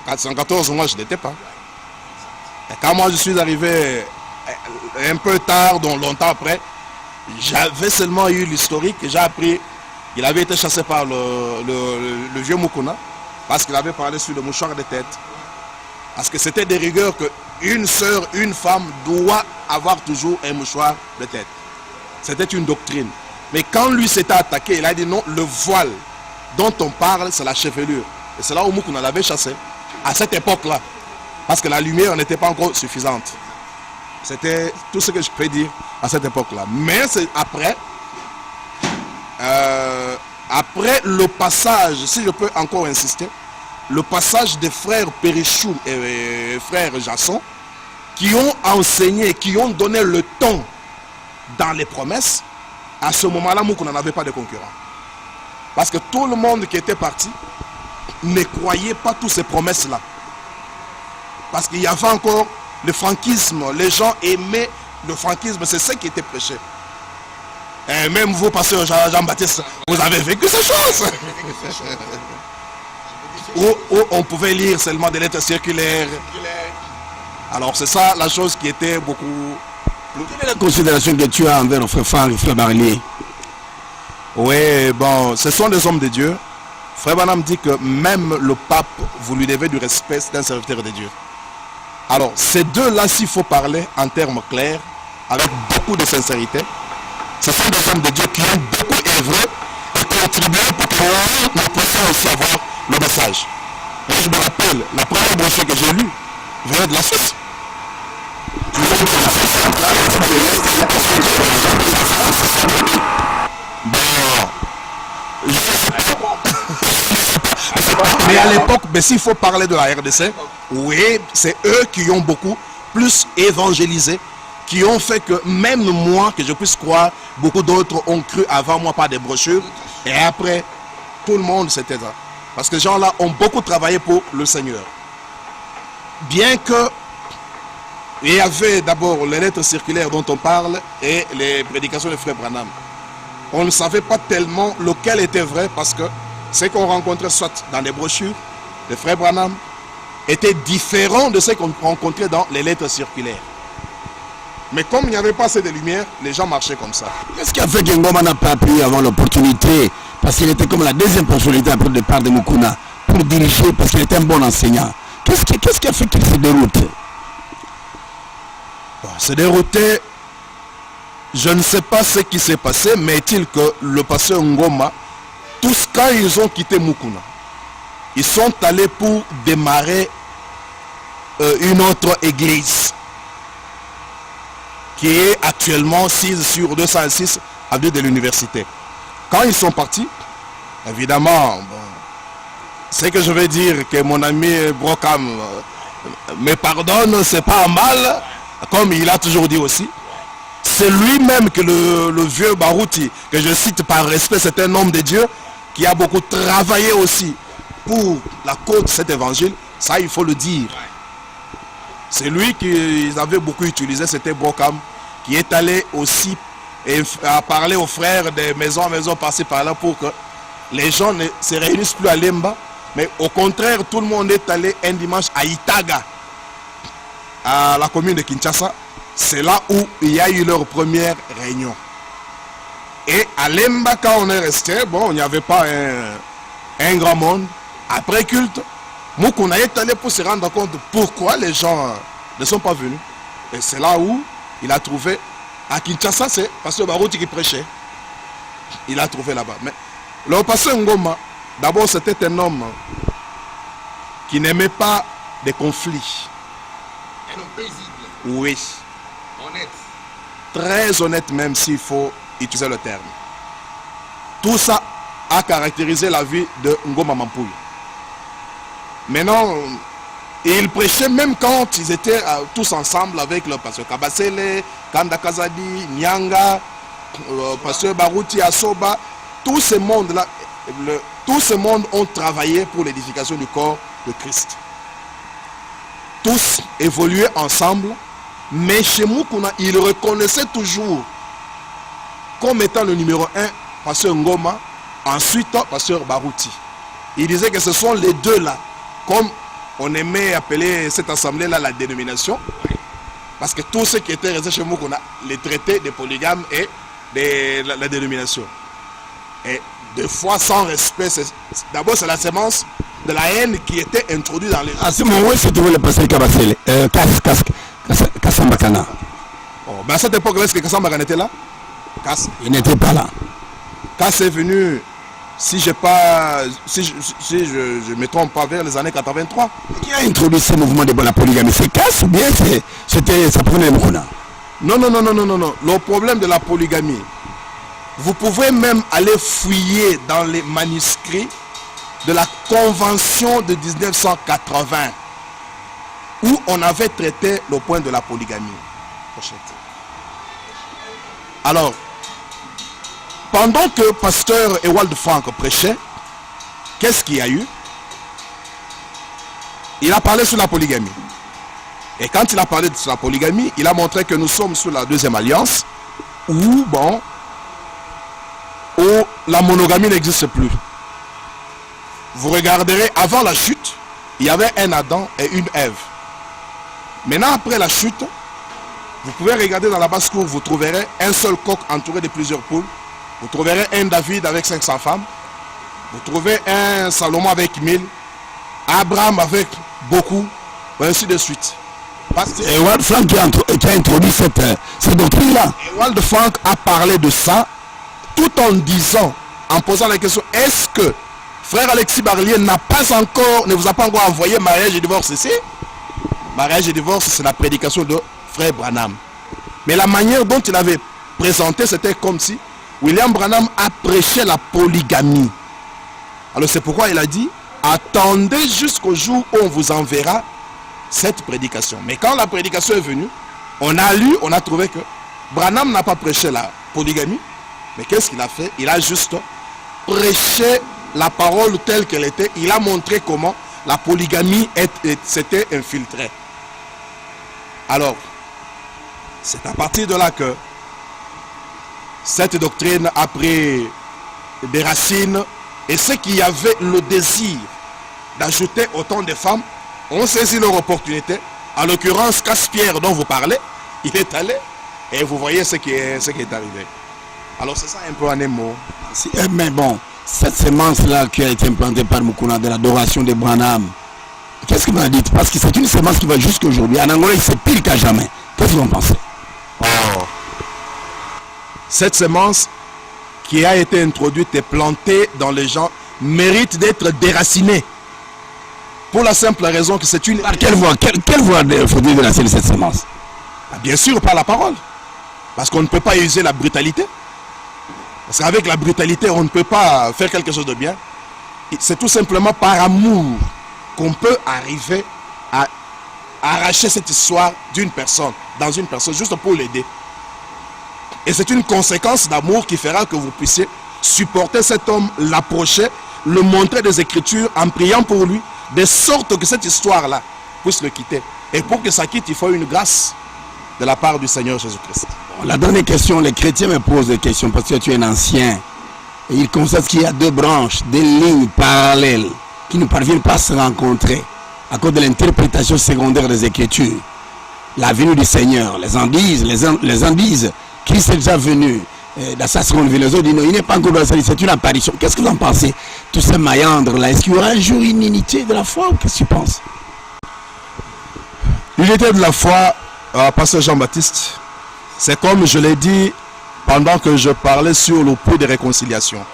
414, moi je n'étais pas. Et quand moi je suis arrivé un peu tard, donc longtemps après, j'avais seulement eu l'historique et j'ai appris qu'il avait été chassé par le vieux Mukuna parce qu'il avait parlé sur le mouchoir de tête. Parce que c'était des rigueurs qu'une sœur, une femme doit avoir toujours un mouchoir de tête. C'était une doctrine. Mais quand lui s'était attaqué, il a dit non, le voile dont on parle, c'est la chevelure. Et c'est là où Mukuna l'avait chassé, à cette époque-là. Parce que la lumière n'était pas encore suffisante. C'était tout ce que je peux dire à cette époque-là. Mais c'est après le passage, si je peux encore insister, le passage des frères Périchou et frères Jasson, qui ont enseigné, qui ont donné le ton dans les promesses, à ce moment-là, Mukuna n'avait pas de concurrent. Parce que tout le monde qui était parti ne croyait pas toutes ces promesses-là. Parce qu'il y avait encore le franquisme, les gens aimaient le franquisme, c'est ce qui était prêché. Et même vous, pasteur Jean-Baptiste, vous avez vécu ces choses. Où on pouvait lire seulement des lettres circulaires. Alors c'est ça la chose qui était beaucoup... Quelle est la considération que tu as envers nos frères Far et frère Barnier? Oui, bon, ce sont des hommes de Dieu. Frère Branham dit que même le pape, vous lui devez du respect, c'est un serviteur de Dieu. Alors, ces deux-là, s'il faut parler en termes clairs, avec beaucoup de sincérité, ce sont des hommes de Dieu qui ont beaucoup œuvré et contribué pour que nous puissions aussi avoir le message. Et je me rappelle, la première brochure que j'ai lue venait de la Suisse. Mais à l'époque, s'il faut parler de la RDC, oui, c'est eux qui ont beaucoup plus évangélisé, qui ont fait que même moi, que je puisse croire, beaucoup d'autres ont cru avant moi par des brochures, et après, tout le monde c'était ça. Parce que ces gens-là ont beaucoup travaillé pour le Seigneur. Bien que il y avait d'abord les lettres circulaires dont on parle et les prédications de Frère Branham. On ne savait pas tellement lequel était vrai parce que ce qu'on rencontrait soit dans les brochures de Frère Branham était différent de ce qu'on rencontrait dans les lettres circulaires. Mais comme il n'y avait pas assez de lumière, les gens marchaient comme ça. Qu'est-ce qui a fait que Ngoma n'a pas pu avoir l'opportunité, parce qu'il était comme la deuxième personnalité après le départ de Mukuna, pour diriger, parce qu'il était un bon enseignant. Qu'est-ce qui a fait qu'il se déroute? Se dérouter, je ne sais pas ce qui s'est passé, mais est-il que le pasteur Ngoma, tous quand ils ont quitté Mukuna, ils sont allés pour démarrer une autre église qui est actuellement 6 sur 206 avenue de l'université. Quand ils sont partis, évidemment, bon, ce que je vais dire, que mon ami Brockham me pardonne, c'est pas mal, comme il a toujours dit aussi. C'est lui-même que le vieux Barouti, que je cite par respect, c'est un homme de Dieu qui a beaucoup travaillé aussi pour la cause de cet évangile. Ça, il faut le dire. C'est lui qu'ils avaient beaucoup utilisé, c'était Brockham, qui est allé aussi et à parler aux frères de maison en maison, passer par là pour que les gens ne se réunissent plus à Lemba, mais au contraire, tout le monde est allé un dimanche à Itaga, à la commune de Kinshasa. C'est là où il y a eu leur première réunion. Et à Lemba, quand on est resté, bon, il n'y avait pas un grand monde. Après culte, Mukuna est allé pour se rendre compte pourquoi les gens ne sont pas venus. Et c'est là où il a trouvé, à Kinshasa, c'est pasteur Barouti qui prêchait. Il a trouvé là-bas. Mais le pasteur Ngoma, d'abord c'était un homme qui n'aimait pas des conflits. Un homme paisible. Oui. Honnête. Très honnête même s'il faut utiliser le terme. Tout ça a caractérisé la vie de Ngoma Mampouy. Maintenant, il prêchait même quand ils étaient tous ensemble avec le pasteur Kabasele, Kanda Kazadi, Nyanga, le pasteur Barouti Asoba. Tout ce monde-là, tout ce monde ont travaillé pour l'édification du corps de Christ. Tous évoluaient ensemble, mais chez Mukuna, il reconnaissait toujours comme étant le numéro 1, pasteur Ngoma, ensuite pasteur Barouti. Il disait que ce sont les deux là, comme on aimait appeler cette assemblée-là la dénomination, parce que tous ceux qui étaient restés chez Mukuna les traitaient des polygames et de la dénomination. Et des fois, sans respect, d'abord c'est la sémence de la haine qui était introduite dans les... À ce moment, où se trouvait le pasteur Kabasele, Kassambakana? Oh, ben à cette époque, est-ce que Kassambakana était là? Il n'était pas là. Kass est venu, si je me trompe pas, vers les années 83. Qui a introduit ce mouvement de la polygamie? C'est Kass ou bien ça prenait Mukuna? Non. Le problème de la polygamie, vous pouvez même aller fouiller dans les manuscrits de la Convention de 1980 où on avait traité le point de la polygamie. Alors, pendant que pasteur Ewald Frank prêchait, qu'est-ce qu'il y a eu? Il a parlé sur la polygamie. Et quand il a parlé sur la polygamie, il a montré que nous sommes sous la deuxième alliance où, bon, où la monogamie n'existe plus. Vous regarderez, avant la chute, il y avait un Adam et une Ève. Maintenant, après la chute, vous pouvez regarder dans la basse-cour, vous trouverez un seul coq entouré de plusieurs poules. Vous trouverez un David avec 500 femmes. Vous trouvez un Salomon avec 1000. Abraham avec beaucoup, ainsi de suite. Et Ewald Frank qui a introduit cette doctrine-là. Ewald Frank a parlé de ça tout en disant, en posant la question, est-ce que frère Alexis Barlier ne vous a pas encore envoyé mariage et divorce ici? Mariage et divorce, c'est la prédication de frère Branham. Mais la manière dont il avait présenté, c'était comme si William Branham a prêché la polygamie. Alors c'est pourquoi il a dit, attendez jusqu'au jour où on vous enverra cette prédication. Mais quand la prédication est venue, on a lu, on a trouvé que Branham n'a pas prêché la polygamie. Mais qu'est-ce qu'il a fait? Il a juste prêché la parole telle qu'elle était, il a montré comment la polygamie s'était infiltrée. Alors, c'est à partir de là que cette doctrine a pris des racines, et ceux qui avaient le désir d'ajouter autant de femmes ont saisi leur opportunité. En l'occurrence, Casse-Pierre dont vous parlez, il est allé, et vous voyez ce qui est arrivé. Alors c'est ça un peu en un mot. Mais bon, cette semence-là qui a été implantée par Mukuna de l'adoration de Branham, qu'est-ce que vous en dites? Parce que c'est une semence qui va jusqu'à aujourd'hui. En Angola, c'est pire qu'à jamais. Qu'est-ce que vous en pensez? Cette semence qui a été introduite et plantée dans les gens mérite d'être déracinée. Pour la simple raison que c'est une... Par quelle voie faut-il déraciner cette semence? Bien sûr, par la parole. Parce qu'on ne peut pas user la brutalité. Parce qu'avec la brutalité, on ne peut pas faire quelque chose de bien. C'est tout simplement par amour qu'on peut arriver à arracher cette histoire d'une personne, dans une personne, juste pour l'aider. Et c'est une conséquence d'amour qui fera que vous puissiez supporter cet homme, l'approcher, le montrer des Écritures en priant pour lui, de sorte que cette histoire-là puisse le quitter. Et pour que ça quitte, il faut une grâce de la part du Seigneur Jésus-Christ. La dernière question, les chrétiens me posent des questions parce que tu es un ancien. Et ils constatent qu'il y a deux branches, des lignes parallèles qui ne parviennent pas à se rencontrer à cause de l'interprétation secondaire des Écritures. La venue du Seigneur, les gens disent Christ est déjà venu dans sa seconde venue. Les autres disent non, il n'est pas encore dans la salle, c'est une apparition. Qu'est-ce que vous en pensez? Tous ces maillandres là, est-ce qu'il y aura un jour une unité de la foi ou qu'est-ce que tu penses? L'unité de la foi, pasteur Jean-Baptiste, c'est comme je l'ai dit pendant que je parlais sur le point de réconciliation.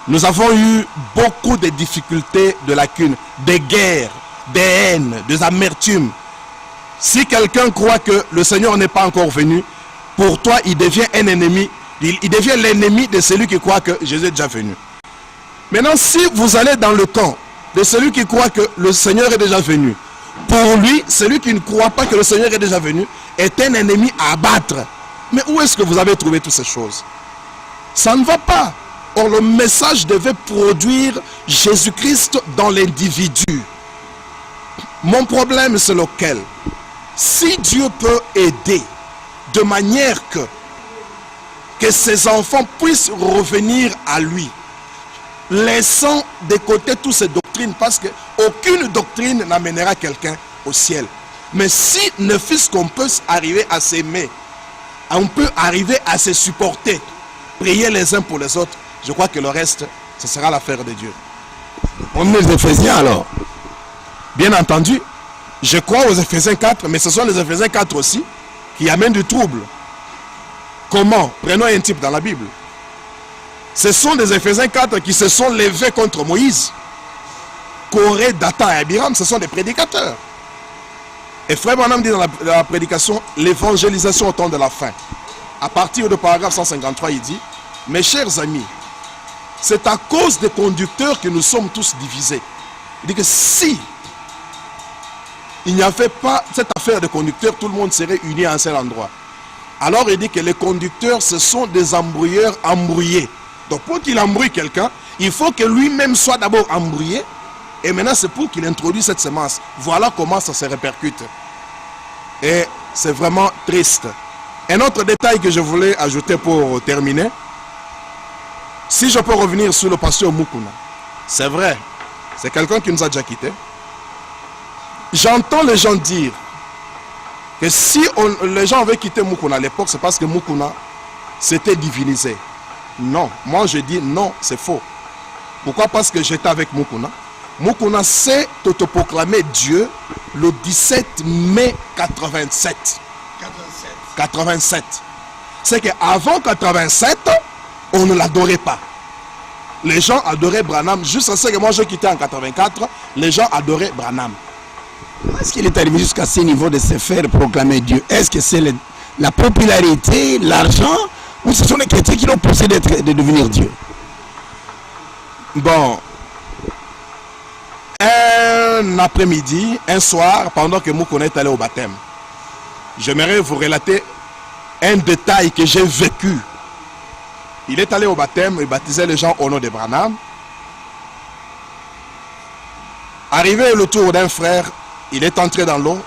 Nous avons eu beaucoup de difficultés, de lacunes, des guerres, des haines, des amertumes. Si quelqu'un croit que le Seigneur n'est pas encore venu, pour toi, il devient un ennemi. Il devient l'ennemi de celui qui croit que Jésus est déjà venu. Maintenant, si vous allez dans le camp de celui qui croit que le Seigneur est déjà venu, pour lui, celui qui ne croit pas que le Seigneur est déjà venu est un ennemi à abattre. Mais où est-ce que vous avez trouvé toutes ces choses? Ça ne va pas. Or, le message devait produire Jésus-Christ dans l'individu. Mon problème, c'est lequel? Si Dieu peut aider de manière que ses enfants puissent revenir à lui, laissant de côté toutes ces doctrines, parce qu'aucune doctrine n'amènera quelqu'un au ciel. Mais si ne fût-ce qu'on peut arriver à s'aimer, on peut arriver à se supporter, prier les uns pour les autres, je crois que le reste, ce sera l'affaire de Dieu. On est les Éphésiens alors? Bien entendu, je crois aux Éphésiens 4, mais ce sont les Éphésiens 4 aussi qui amènent du trouble. Comment? Prenons un type dans la Bible. Ce sont des Éphésiens 4 qui se sont levés contre Moïse. Corée, Dathan et Abiram, ce sont des prédicateurs. Et Frère Branham dit dans la prédication, l'évangélisation au temps de la fin. À partir du paragraphe 153, il dit, mes chers amis, c'est à cause des conducteurs que nous sommes tous divisés. Il dit que si il n'y avait pas cette affaire de conducteurs, tout le monde serait uni à un seul endroit. Alors il dit que les conducteurs, ce sont des embrouilleurs embrouillés. Donc pour qu'il embrouille quelqu'un, il faut que lui-même soit d'abord embrouillé. Et maintenant c'est pour qu'il introduise cette semence. Voilà comment ça se répercute. Et c'est vraiment triste. Un autre détail que je voulais ajouter pour terminer. Si je peux revenir sur le pasteur Mukuna. C'est vrai, c'est quelqu'un qui nous a déjà quittés. J'entends les gens dire que si les gens avaient quitté Mukuna à l'époque, c'est parce que Mukuna s'était divinisé. Non, moi je dis non, c'est faux. Pourquoi? Parce que j'étais avec Mukuna. Mukuna s'est autoproclamé Dieu le 17 mai 87. 87. C'est qu'avant 87, on ne l'adorait pas. Les gens adoraient Branham. Jusqu'à ce que moi j'ai quitté en 84, les gens adoraient Branham. Est-ce qu'il est arrivé jusqu'à ce niveau de se faire proclamer Dieu? Est-ce que c'est la popularité, l'argent, ou ce sont les chrétiens qui l'ont poussé de devenir Dieu? Bon, un après-midi, un soir, pendant que Mukuna est allé au baptême, j'aimerais vous relater un détail que j'ai vécu. Il est allé au baptême et baptisait les gens au nom de Branham. Arrivé le tour d'un frère, il est entré dans l'eau.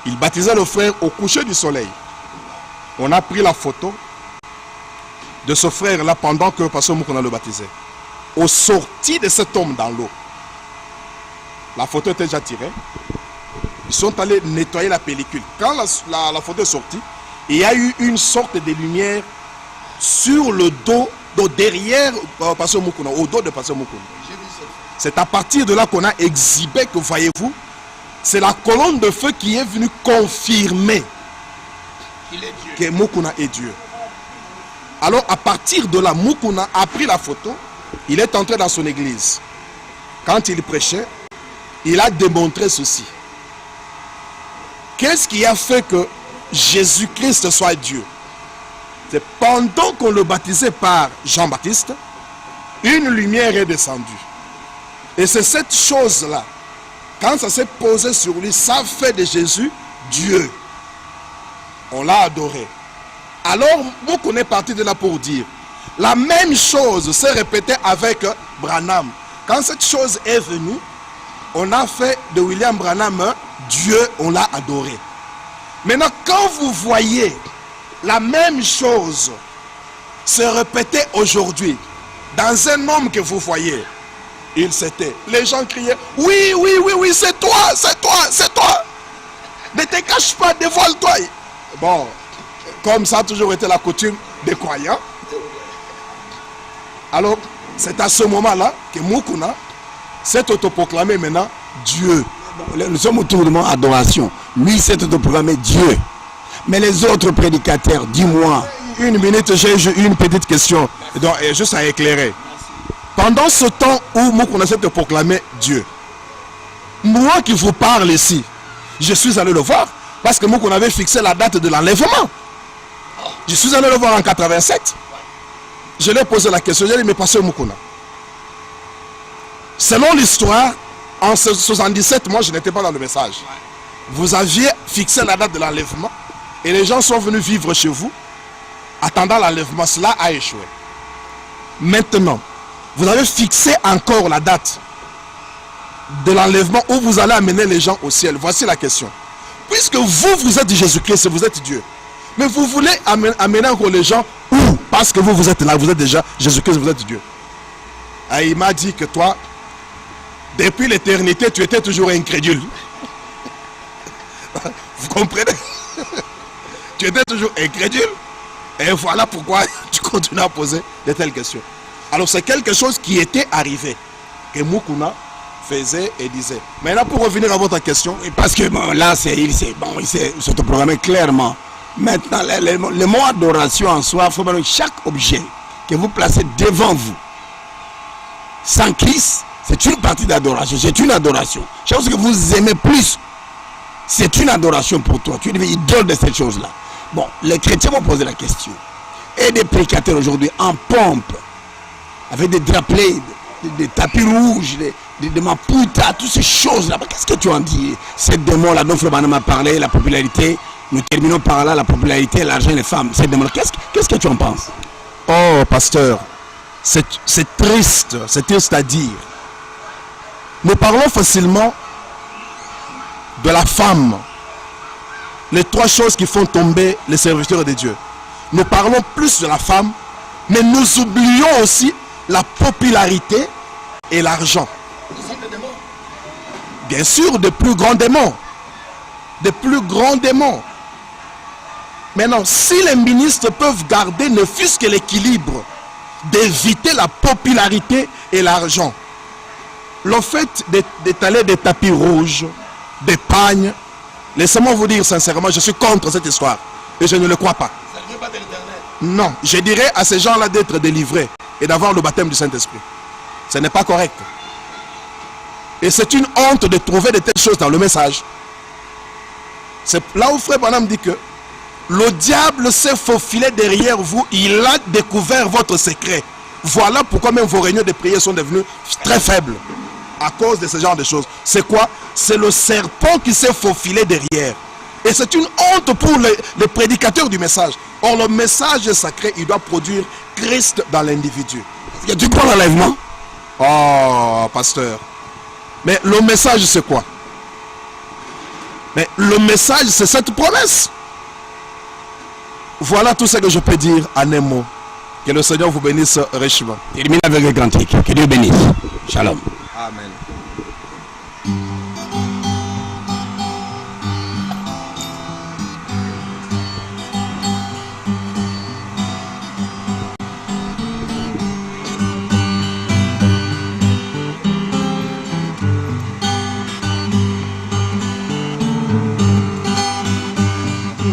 Il baptisait le frère au coucher du soleil. On a pris la photo de ce frère-là pendant que Pasteur Mukuna le baptisait. Au sorti de cet homme dans l'eau, la photo était déjà tirée. Ils sont allés nettoyer la pellicule. Quand la photo est sortie, il y a eu une sorte de lumière sur le dos, derrière Pasteur Mukuna, au dos de Pasteur Mukuna. C'est à partir de là qu'on a exhibé que, voyez-vous, c'est la colonne de feu qui est venue confirmer que Mukuna est Dieu. Alors à partir de là, Mukuna a pris la photo, il est entré dans son église. Quand il prêchait, il a démontré ceci. Qu'est-ce qui a fait que Jésus-Christ soit Dieu? C'est pendant qu'on le baptisait par Jean-Baptiste, une lumière est descendue. Et c'est cette chose-là, quand ça s'est posé sur lui, ça fait de Jésus Dieu. On l'a adoré. Alors, on est parti de là pour dire, la même chose s'est répétée avec Branham. Quand cette chose est venue, on a fait de William Branham Dieu, on l'a adoré. Maintenant, quand vous voyez la même chose se répéter aujourd'hui dans un homme que vous voyez, il s'était. Les gens criaient, oui, oui, oui, oui, c'est toi, c'est toi, c'est toi. Ne te cache pas, dévoile-toi. Bon, comme ça a toujours été la coutume des croyants. Alors, c'est à ce moment-là que Mukuna s'est autoproclamé maintenant Dieu. Nous sommes autour de mon adoration. Lui s'est autoproclamé Dieu. Mais les autres prédicateurs, dis-moi. Une minute, j'ai une petite question. Donc, juste à éclairer. Pendant ce temps où Mukuna s'est proclamé Dieu, moi qui vous parle ici, je suis allé le voir parce que Mukuna avait fixé la date de l'enlèvement. Je suis allé le voir en 87. Je lui ai posé la question, j'ai dit, mais Pasteur Mukuna, selon l'histoire, en 77, moi je n'étais pas dans le message. Vous aviez fixé la date de l'enlèvement et les gens sont venus vivre chez vous attendant l'enlèvement. Cela a échoué. Maintenant, vous avez fixé encore la date de l'enlèvement où vous allez amener les gens au ciel. Voici la question. Puisque vous êtes Jésus-Christ, vous êtes Dieu. Mais vous voulez amener encore les gens où? Parce que vous êtes là, vous êtes déjà Jésus-Christ, vous êtes Dieu. Et il m'a dit que toi, depuis l'éternité, tu étais toujours incrédule. Vous comprenez? Tu étais toujours incrédule. Et voilà pourquoi tu continues à poser de telles questions. Alors c'est quelque chose qui était arrivé, que Mukuna faisait et disait. Maintenant pour revenir à votre question. Parce que bon, là, il s'est autoprogrammé clairement. Maintenant, le mot adoration en soi, il faut que chaque objet que vous placez devant vous, sans Christ, c'est une partie d'adoration, c'est une adoration. Chaque chose que vous aimez plus, c'est une adoration pour toi. Tu es idole de cette chose-là. Bon, les chrétiens vont poser la question. Et des prédicateurs aujourd'hui en pompe, avec des drapelets, des tapis rouges, des maputa, toutes ces choses-là. Qu'est-ce que tu en dis? Ces démons-là dont Frère Branham a parlé, la popularité, nous terminons par là, la popularité, l'argent et les femmes. Ces démons-là, qu'est-ce que tu en penses? Oh, pasteur, c'est triste à dire. Nous parlons facilement de la femme. Les trois choses qui font tomber les serviteurs de Dieu. Nous parlons plus de la femme, mais nous oublions aussi la popularité et l'argent. Bien sûr, de plus grands démons. De plus grands démons. Maintenant, si les ministres peuvent garder ne fût-ce que l'équilibre d'éviter la popularité et l'argent, le fait d'étaler des tapis rouges, des pagnes, laissez-moi vous dire sincèrement, je suis contre cette histoire et je ne le crois pas. Ça ne vient pas de l'Éternel. Non, je dirais à ces gens-là d'être délivrés et d'avoir le baptême du Saint-Esprit. Ce n'est pas correct. Et c'est une honte de trouver de telles choses dans le message. C'est là où Frère Branham dit que le diable s'est faufilé derrière vous, il a découvert votre secret. Voilà pourquoi même vos réunions de prière sont devenues très faibles. À cause de ce genre de choses. C'est quoi? C'est le serpent qui s'est faufilé derrière. Et c'est une honte pour les prédicateurs du message. Or, le message sacré, il doit produire Christ dans l'individu. Est-ce que tu crois l'enlèvement? Oh, pasteur. Mais le message, c'est quoi? Mais le message, c'est cette promesse. Voilà tout ce que je peux dire en un mot. Que le Seigneur vous bénisse richement. Termine avec le cantique. Que Dieu bénisse. Shalom. Amen.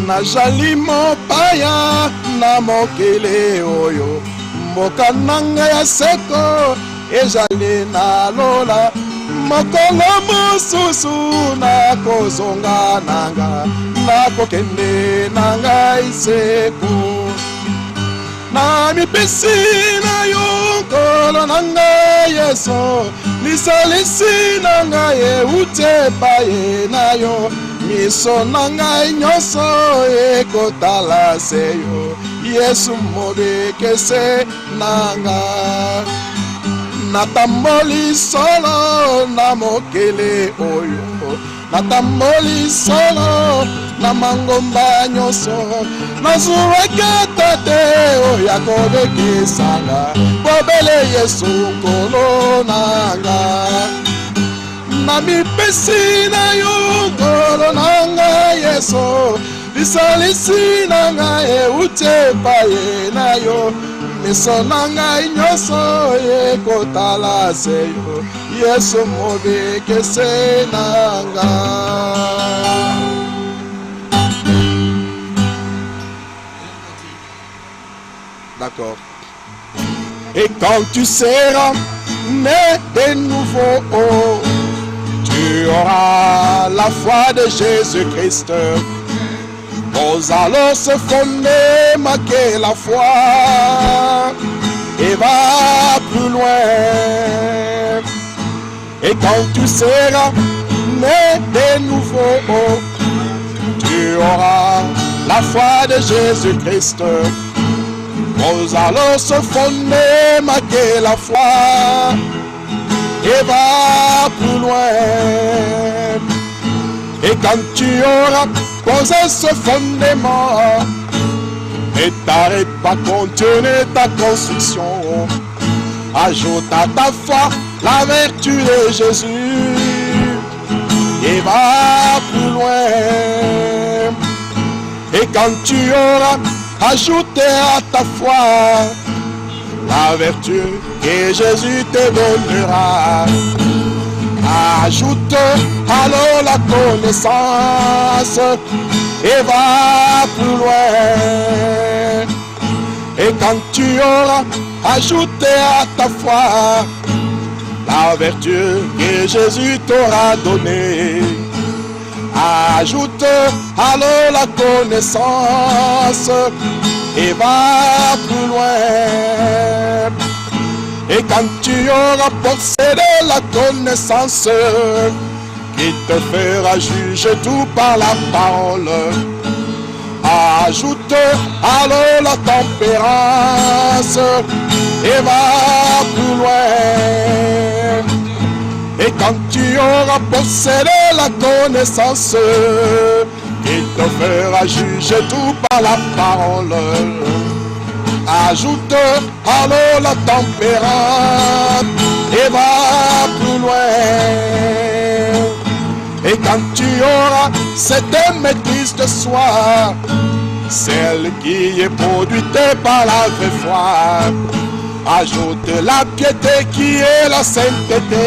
Najali mopaya na mokele oyo mboka nanga ya seko ezali na lola mokolo mosusu na kozonga nanga na kokende nanga iseko na mipesi na yo nkolo nanga yeso lisalisi nanga ye ute paye na yo miso na ngai nyonso ekotala se yo Yesu mobekese nanga natamboli solo na mokele oyo natamboli solo na mangomba nyonso nazuweketa te oyo akobekisanga bobele Yesu nkolo nanga na mipesi na yo nkolo nanga Yesu lisalisi na ngai euti paye na yo miso na ngai nyonso ekotala se yo Yesu mobekese nanga. D'accord. Et quand tu seras né de nouveau, tu auras la foi de Jésus-Christ. Nous allons se fonder, marquer la foi et va plus loin. Et quand tu seras né de nouveau, tu auras la foi de Jésus-Christ. Nous allons se fonder, marquer la foi et va plus loin. Et quand tu auras posé ce fondement, ne t'arrête pas, continue ta construction. Ajoute à ta foi la vertu de Jésus et va plus loin. Et quand tu auras ajouté à ta foi la vertu que Jésus te donnera, ajoute alors la connaissance et va plus loin. Et quand tu auras ajouté à ta foi la vertu que Jésus t'aura donnée, ajoute alors la connaissance et va plus loin. Et quand tu auras possédé la connaissance qui te fera juger tout par la parole, ajoute alors la tempérance et va plus loin. Et quand tu auras possédé la connaissance qui te fera juger tout par la parole, ajoute alors la tempérance et va plus loin. Et quand tu auras cette maîtrise de soi, celle qui est produite par la vraie foi, ajoute la piété qui est la sainteté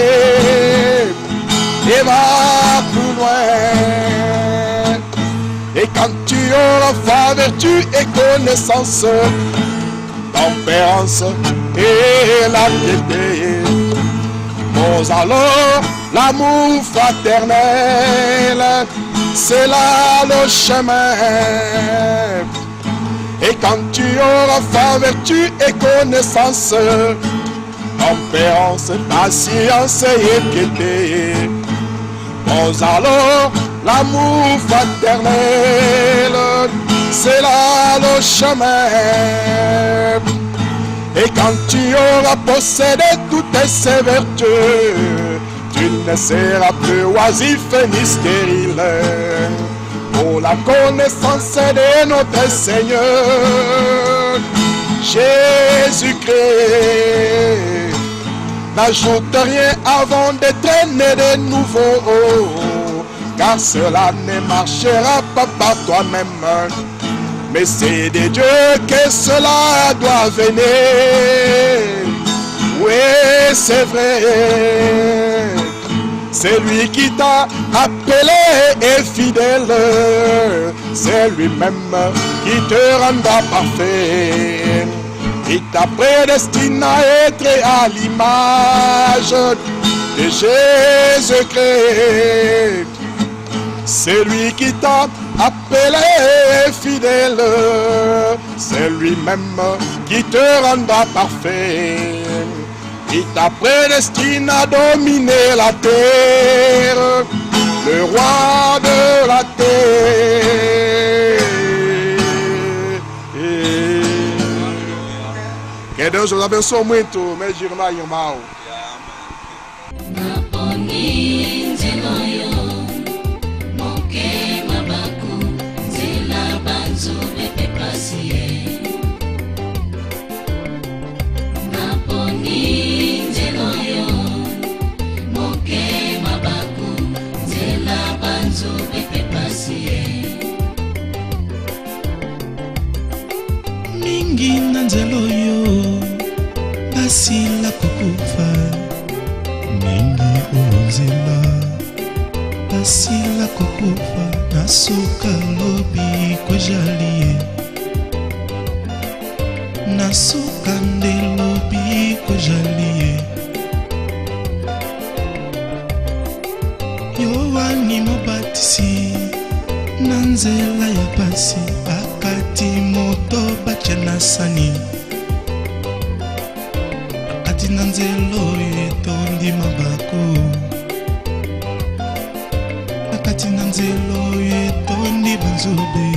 et va plus loin. Et quand tu auras foi, vertu et connaissance, tempérance et la piété, mais alors l'amour fraternel, c'est là le chemin. Et quand tu auras foi, vertu et connaissance, tempérance, patience et piété, mais alors l'amour fraternel, c'est là le chemin. Et quand tu auras possédé toutes ces vertus, tu ne seras plus oisif ni stérile. Pour la connaissance de notre Seigneur Jésus-Christ, n'ajoute rien avant d'être né de nouveau, car cela ne marchera pas par toi-même, mais c'est de Dieu que cela doit venir. Oui, c'est vrai, c'est lui qui t'a appelé et fidèle, c'est lui-même qui te rendra parfait. Il t'a prédestiné à être à l'image de Jésus-Christ. C'est lui qui t'a appelé fidèle, c'est lui-même qui te rendra parfait. Il t'a prédestiné à dominer la terre, le roi de la terre. Que Deus os abençoe muito, meu irmão e irmão. Mingi na nzelo yo basila kokufa, mingi onzela basila kokufa, nasuka lobi kwejalie, nasuka nde lobi kwejalie. Yohani Mobatisi na nzela ya pasi akati moto bachana sani, akati na nzelo etondi mabako, akati na nzelo etondi banzube.